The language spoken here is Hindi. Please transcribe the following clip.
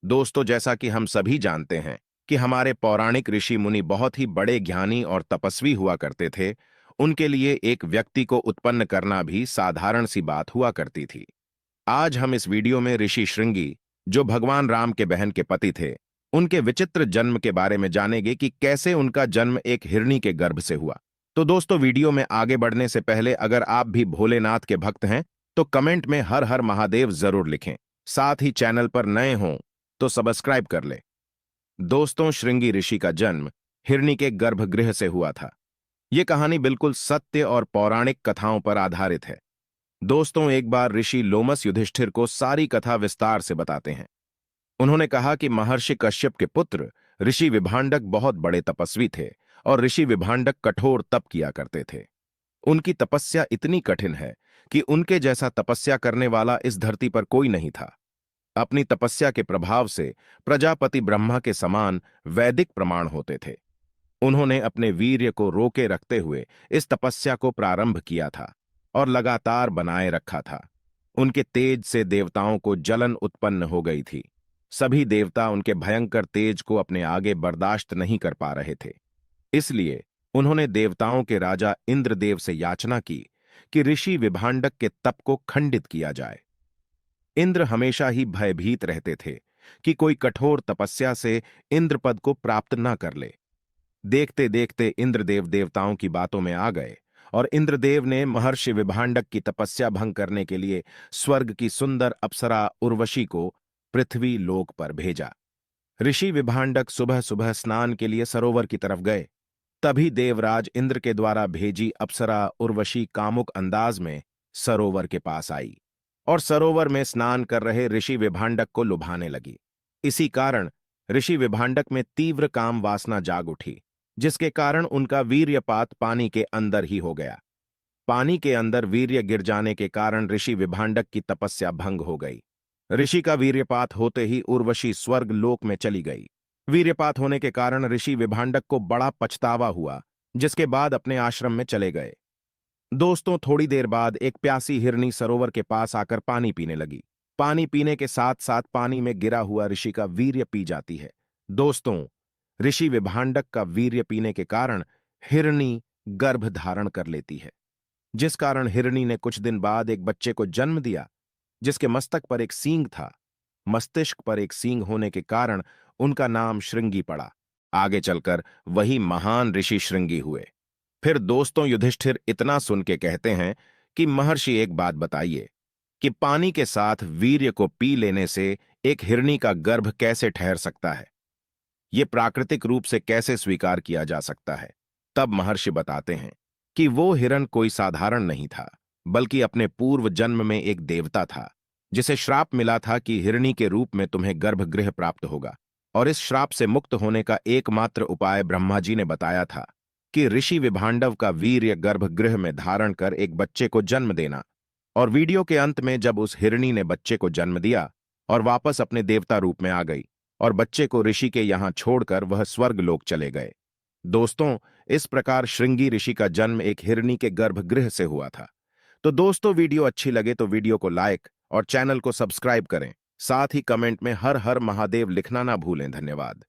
दोस्तों, जैसा कि हम सभी जानते हैं कि हमारे पौराणिक ऋषि मुनि बहुत ही बड़े ज्ञानी और तपस्वी हुआ करते थे। उनके लिए एक व्यक्ति को उत्पन्न करना भी साधारण सी बात हुआ करती थी। आज हम इस वीडियो में ऋषि श्रृंगी, जो भगवान राम के बहन के पति थे, उनके विचित्र जन्म के बारे में जानेंगे कि कैसे उनका जन्म एक हिरणी के गर्भ से हुआ। तो दोस्तों, वीडियो में आगे बढ़ने से पहले अगर आप भी भोलेनाथ के भक्त हैं तो कमेंट में हर हर महादेव जरूर लिखें। साथ ही चैनल पर नए हों तो सब्सक्राइब कर ले। दोस्तों, श्रृंगी ऋषि का जन्म हिरणी के गर्भगृह से हुआ था। यह कहानी बिल्कुल सत्य और पौराणिक कथाओं पर आधारित है। दोस्तों, एक बार ऋषि लोमस युधिष्ठिर को सारी कथा विस्तार से बताते हैं। उन्होंने कहा कि महर्षि कश्यप के पुत्र ऋषि विभांडक बहुत बड़े तपस्वी थे और ऋषि विभांडक कठोर तप किया करते थे। उनकी तपस्या इतनी कठिन है कि उनके जैसा तपस्या करने वाला इस धरती पर कोई नहीं था। अपनी तपस्या के प्रभाव से प्रजापति ब्रह्मा के समान वैदिक प्रमाण होते थे। उन्होंने अपने वीर्य को रोके रखते हुए इस तपस्या को प्रारंभ किया था और लगातार बनाए रखा था। उनके तेज से देवताओं को जलन उत्पन्न हो गई थी। सभी देवता उनके भयंकर तेज को अपने आगे बर्दाश्त नहीं कर पा रहे थे। इसलिए उन्होंने देवताओं के राजा इंद्रदेव से याचना की कि ऋषि विभांडक के तप को खंडित किया जाए। इंद्र हमेशा ही भयभीत रहते थे कि कोई कठोर तपस्या से इंद्रपद को प्राप्त न कर ले। देखते देखते इंद्रदेव देवताओं की बातों में आ गए और इंद्रदेव ने महर्षि विभांडक की तपस्या भंग करने के लिए स्वर्ग की सुंदर अप्सरा उर्वशी को पृथ्वी लोक पर भेजा। ऋषि विभांडक सुबह सुबह स्नान के लिए सरोवर की तरफ गए। तभी देवराज इंद्र के द्वारा भेजी अप्सरा उर्वशी कामुक अंदाज में सरोवर के पास आई और सरोवर में स्नान कर रहे ऋषि विभांडक को लुभाने लगी। इसी कारण ऋषि विभांडक में तीव्र काम वासना जाग उठी, जिसके कारण उनका वीर्यपात पानी के अंदर ही हो गया। पानी के अंदर वीर्य गिर जाने के कारण ऋषि विभांडक की तपस्या भंग हो गई। ऋषि का वीर्यपात होते ही उर्वशी स्वर्ग लोक में चली गई। वीर्यपात होने के कारण ऋषि विभांडक को बड़ा पछतावा हुआ, जिसके बाद अपने आश्रम में चले गए। दोस्तों, थोड़ी देर बाद एक प्यासी हिरनी सरोवर के पास आकर पानी पीने लगी। पानी पीने के साथ साथ पानी में गिरा हुआ ऋषि का वीर्य पी जाती है। दोस्तों, ऋषि विभांडक का वीर्य पीने के कारण हिरनी गर्भ धारण कर लेती है, जिस कारण हिरनी ने कुछ दिन बाद एक बच्चे को जन्म दिया, जिसके मस्तक पर एक सींग था। मस्तिष्क पर एक सींग होने के कारण उनका नाम श्रृंगी पड़ा। आगे चलकर वही महान ऋषि श्रृंगी हुए। फिर दोस्तों, युधिष्ठिर इतना सुन के कहते हैं कि महर्षि, एक बात बताइए कि पानी के साथ वीर्य को पी लेने से एक हिरनी का गर्भ कैसे ठहर सकता है? ये प्राकृतिक रूप से कैसे स्वीकार किया जा सकता है? तब महर्षि बताते हैं कि वो हिरण कोई साधारण नहीं था, बल्कि अपने पूर्व जन्म में एक देवता था, जिसे श्राप मिला था कि हिरणी के रूप में तुम्हें गर्भगृह प्राप्त होगा। और इस श्राप से मुक्त होने का एकमात्र उपाय ब्रह्मा जी ने बताया था कि ऋषि विभांडव का वीर्य गर्भगृह में धारण कर एक बच्चे को जन्म देना। और वीडियो के अंत में जब उस हिरणी ने बच्चे को जन्म दिया और वापस अपने देवता रूप में आ गई और बच्चे को ऋषि के यहां छोड़कर वह स्वर्ग लोक चले गए। दोस्तों, इस प्रकार श्रृंगी ऋषि का जन्म एक हिरणी के गर्भगृह से हुआ था। तो दोस्तों, वीडियो अच्छी लगे तो वीडियो को लाइक और चैनल को सब्सक्राइब करें। साथ ही कमेंट में हर हर महादेव लिखना ना भूलें। धन्यवाद।